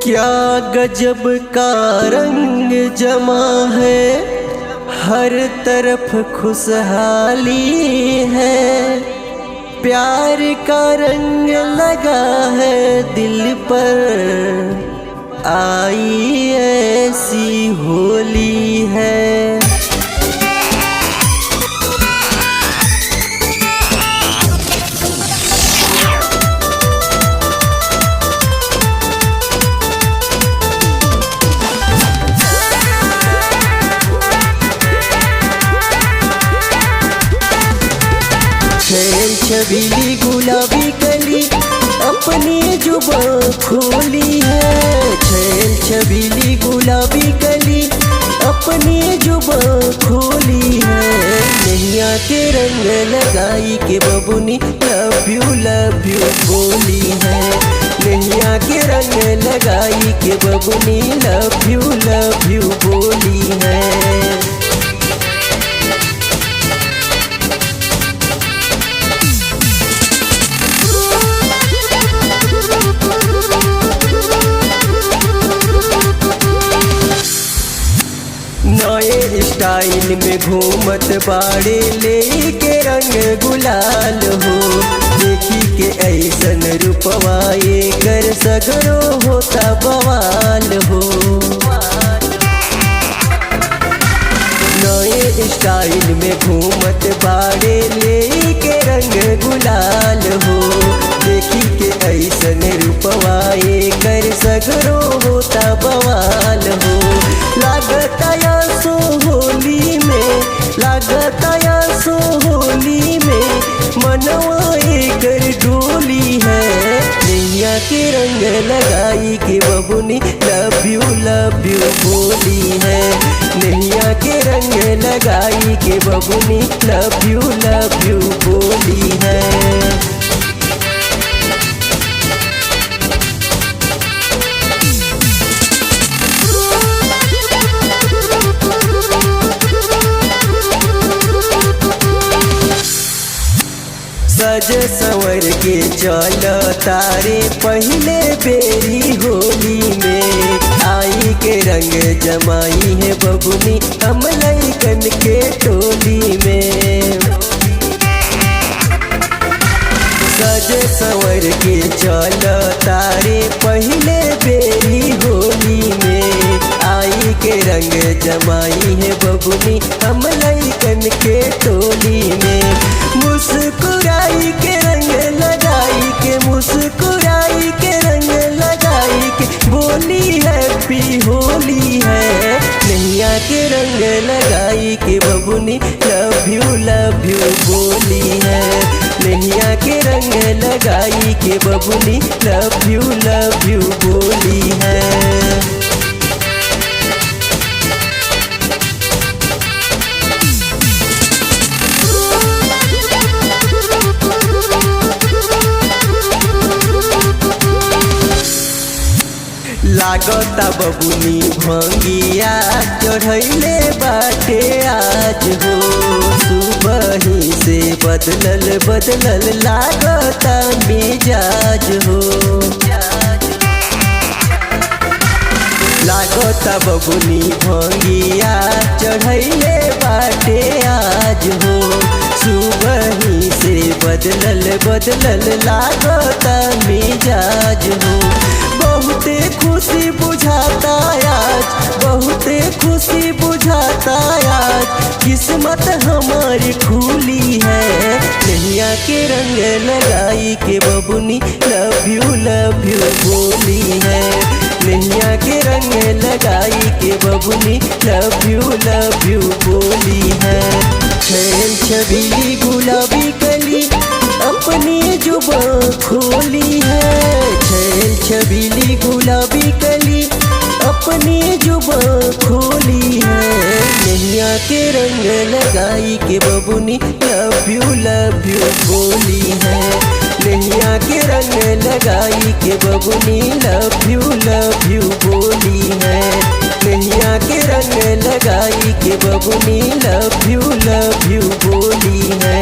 क्या गजब का रंग जमा है, हर तरफ खुशहाली है। प्यार का रंग लगा है दिल पर, आई ऐसी होली है। छैल छबीली गुलाबी कली अपनी जुबां खोली है। छैल छबीली गुलाबी कली अपनी जुबां खोली है। नैया के रंग लगाई के बबुनी लव यू बोली है। नैया के रंग लगाई के बबुनी लव यू बोली है। नए स्टाइल में घूमत बाड़े लेके रंग गुलाल हो। देखी के ऐसन रूपवा कर सगरो होता बवाल हो। नए स्टाइल में घूमत बाड़े लेके रंग गुलाल हो। देखी के ऐसन रूपवा कर सगरो होता बवाल हो। लागता सो होली में, लागता सो होली में मनवा कर डोली है। नैया के रंग लगाई के बबुनी लव यू बोली है। नैया के रंग लगाई के बबुनी लव यू बोली है। सज संवर के चल तारे पहले बेरी होली में। आई के रंग जमाई है बबुनी हम लइकन के टोली में। सज संवर के चल तारे पहले बेरी होली में। आई के रंग जमाई है बबुनी हम लइकन के टोली में। मुस्कुराई के रंग लगाई के, मुस्कुराई के रंग लगाई के बोली हैप्पी होली है। नैया के रंग लगाई के बबुनी लव यू बोली है। नैया के रंग लगाई के बबुनी लव यू बोली है। लागता बबुनी भंगिया चढ़ैले बाटे आज हो। सुबह ही से बदलल लागता मिजाज हो। लागता बबुनी भंगिया चढ़ैले बाटे आज हो। सुबह ही से बदलल लागता मिजाज हो। बहुते खुशी बुझाता आज, बहुते खुशी बुझाता आज। किस्मत हमारी खुली है। नैया के रंग लगाई के बबुनी लव यू बोली है। नैया के रंग लगाई के बबुनी लव यू बोली है। छैल छबीली गुलाबी कली अपनी जुबां खोली है। छैल छबीली गुलाबी कली अपनी जुबां खोली है। नैया के रंग लगाई के बबुनी लव यू बोली है। नैया के रंग लगाई के बबुनी लव यू बोली है। नैया के रंग लगाई के बबुनी लव यू बोली है।